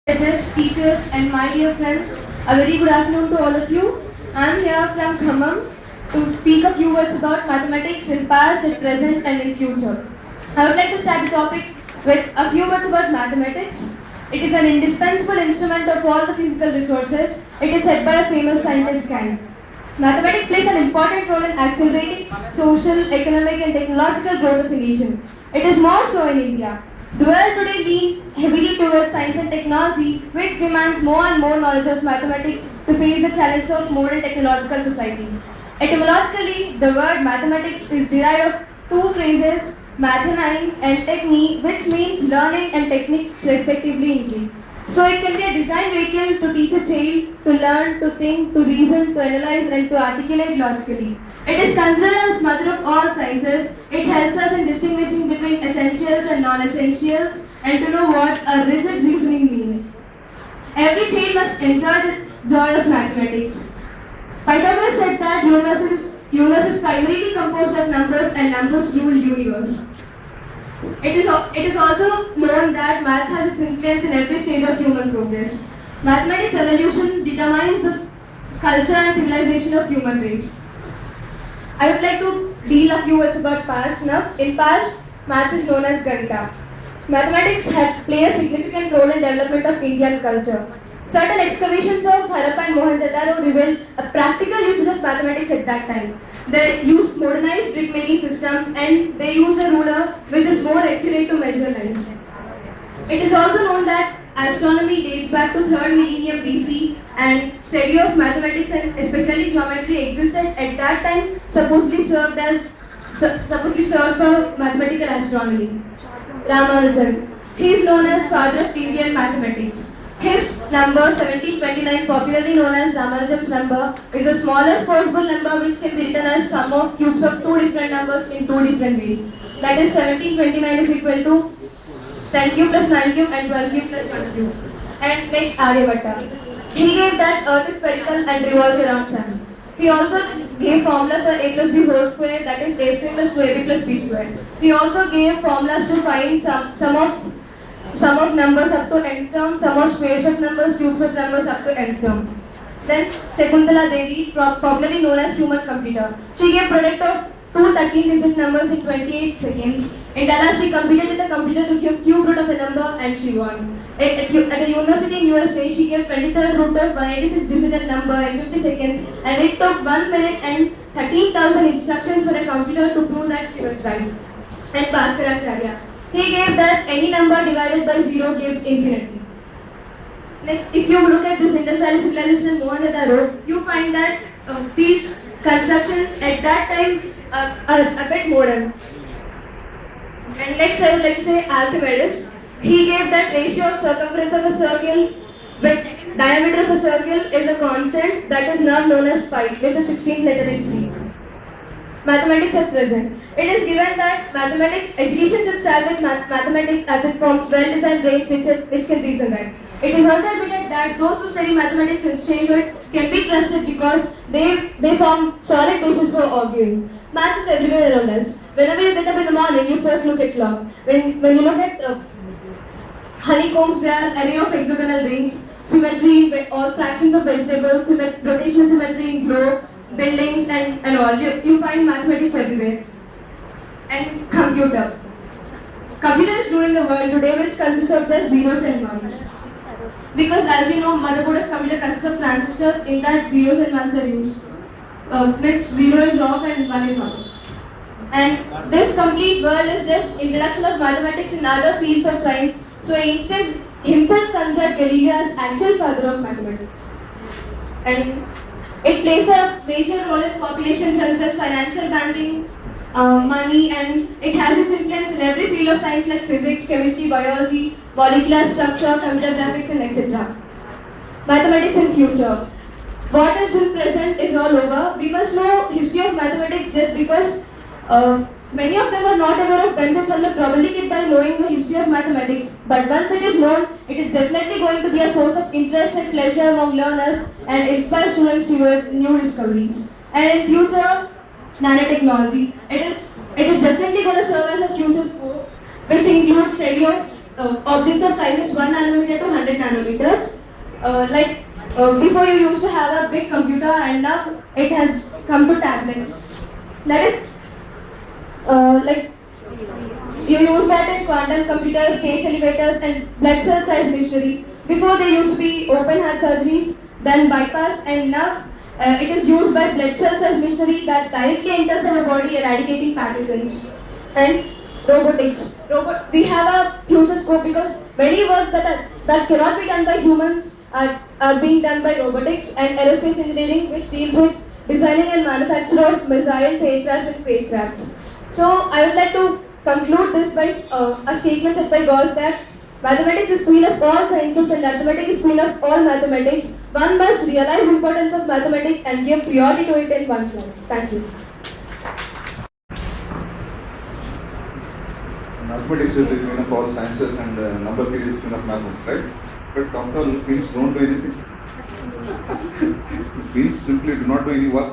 Judges, teachers, and my dear friends, a very good afternoon to all of you. I am here from Khammam to speak a few words about mathematics in past, in present, and in future. I would like to start the topic with a few words about mathematics. It is an indispensable instrument of all the physical resources. It is said by a famous scientist Kant. Mathematics plays an important role in accelerating social, economic, and technological growth of a nation. It is more so in India. The world today leans heavily towards science and technology, which demands more and more knowledge of mathematics to face the challenges of modern technological societies. Etymologically, the word mathematics is derived of two phrases, mathemine and technique, which means learning and techniques respectively in Greek. So it can be a design vehicle to teach a child to learn, to think, to reason, to analyze, and to articulate logically. It is considered as mother of all sciences. It helps us in distinguishing between essentials and non-essentials and to know what a rigid reasoning means. Every child must enjoy the joy of mathematics. Pythagoras said that universe is primarily composed of numbers and numbers rule universe. It is also known that maths has its influence in every stage of human progress. Mathematics evolution determines the culture and civilization of human race. I would like to deal a few words about past now. In past, maths is known as Ganita. Mathematics had played a significant role in development of Indian culture. Certain excavations of Harappa and Mohenjo-daro reveal a practical usage of mathematics at that time. They used modernized brick-making systems and they used a ruler which is more accurate to measure lines. It is also known that astronomy dates back to 3rd millennium BC and study of mathematics and especially geometry existed at that time supposedly served for mathematical astronomy. Ramanujan. He is known as father of Indian mathematics. His number 1729, popularly known as Ramanujan's number, is the smallest possible number which can be written as sum of cubes of two different numbers in two different ways. That is 1729 is equal to 10 cube plus 9 cube and 12 cube plus 1 cube. And next Aryabhatta. He gave that earth is spherical and revolves around sun. He also gave formula for a plus b whole square, that is a square plus 2ab plus b square. He also gave formulas to find sum of numbers up to nth term, sum of squares of numbers, cubes of numbers up to nth term. Then Shakuntala Devi, popularly known as human computer. She gave product of two 13-digit numbers in 28 seconds. In Dallas, she competed with a computer to give cube root of a number and she won. At a university in USA, she gave 23rd root of 186-digit number in 50 seconds and it took 1 minute and 13,000 instructions for a computer to prove that she was right. And Bhaskaracharya. He gave that any number divided by 0 gives infinity. Next, if you look at this industrial civilization in Mohenjo-daro, you find that these constructions at that time are a bit modern. And next I would like to say Archimedes. He gave that ratio of circumference of a circle with diameter of a circle is a constant that is now known as pi with a 16th letter in Greek. Mathematics at present. It is given that education should start with mathematics as it forms well-designed brains which can reason that. It is also admitted that those who study mathematics in childhood can be trusted because they form solid basis for arguing. Math is everywhere around us. Whenever you get up in the morning, you first look at clock. When you look at honeycombs, there are array of hexagonal rings, symmetry or fractions of vegetables, rotational symmetry in globe, buildings and all. You find mathematics everywhere. And computer. Computer is ruling the world today, which consists of just zeros and ones. Because as you know, motherboard of computer consists of transistors in that zeros and ones are used. Next, 0 is off and 1 is on. And this complete world is just introduction of mathematics in other fields of science. So Einstein himself considered Galileo as actual father of mathematics. And it plays a major role in population such as financial banking, money, and it has its influence in every field of science like physics, chemistry, biology, molecular structure, computer graphics, and etc. Mathematics in future. What is in present is all over. We must know history of mathematics just because many of them are not aware of Bentham and probably get by knowing the history of mathematics. But once it is known, it is definitely going to be a source of interest and pleasure among learners and inspire students to new discoveries. And in future, nanotechnology. It is definitely going to serve as a future scope, which includes study of objects of sizes 1 nanometer to 100 nanometers. Before you used to have a big computer and now it has come to tablets. That is like you use that in quantum computers, space elevators and blood cell size missionaries. Before they used to be open heart surgeries, then bypass, and now it is used by blood cell size missionary that directly enters our body, eradicating pathogens. And robotics. We have a future scope because many works that cannot be done by humans are being done by robotics and aerospace engineering, which deals with designing and manufacture of missiles, aircraft and spacecrafts. So I would like to conclude this by a statement said by Gauss that mathematics is queen of all sciences and arithmetic is queen of all mathematics. One must realize the importance of mathematics and give priority to it in one's life. Thank you. Mathematics is the queen of all sciences and number theory is queen of mathematics, right? But after all, queens don't do anything. Queens simply do not do any work.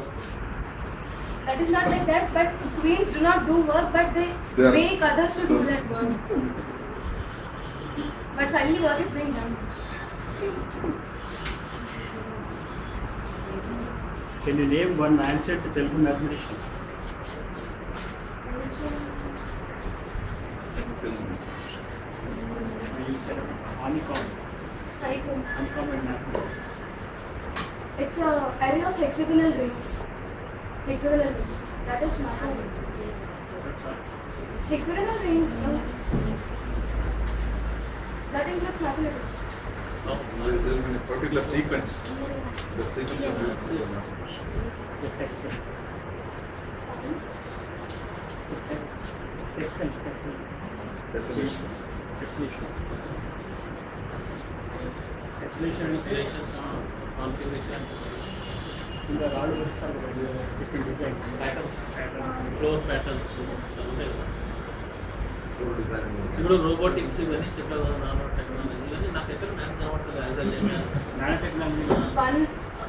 That is not like that, but queens do not do work, but they make others to do that work. But finally work is being done. Can you name one answer to Telugu mathematician? Honeycomb and mathematics. It's a array of hexagonal rings. Hexagonal rings. That is mathematics. Hexagonal rings. That includes mathematics. No, there will be a particular sequence. The sequence of mathematics. The tessel. Tessellation. Tessellation. Configuration, In the rod works are different designs. patterns, floor patterns. Design. Robotics ఇవన్నీ చెప్పారు కదా, nano technology ఇవన్నీ నాకు ఎక్కడ maths కావట్లేదు as a layman. Nanotechnology. One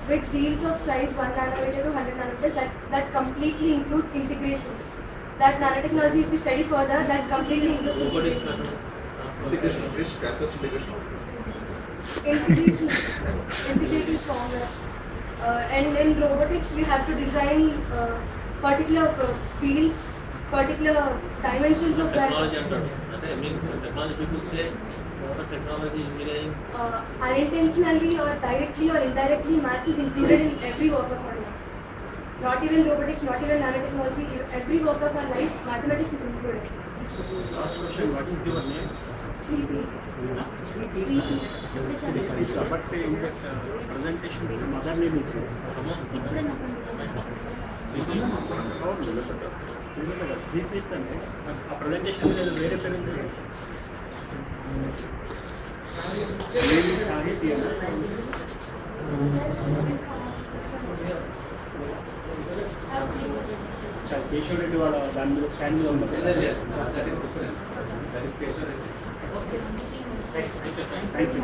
which deals of size 1 nanometer to 100 nanometers, that completely includes integration. That nanotechnology, if we study further, that completely includes Robotics integration. Integration of which? Campus integration. Integration, integrated formulas. And in robotics, we have to design particular fields, particular dimensions of that. Technology అంటాడు అంటే మీకు technology people say technology engineering. Unintentionally or directly or indirectly, maths is included in every work of our life. Not even robotics, not even nanotechnology, every work of our life, mathematics is included. Last question, what is your name? Sweetie. But in that presentation, the mother name is Sweet అంటే ఆ presentation వేరే పేరు కేశవ్ రెడ్డి వాళ్ళ దాని మీద stand మీద ఉంటుంది. Thank you.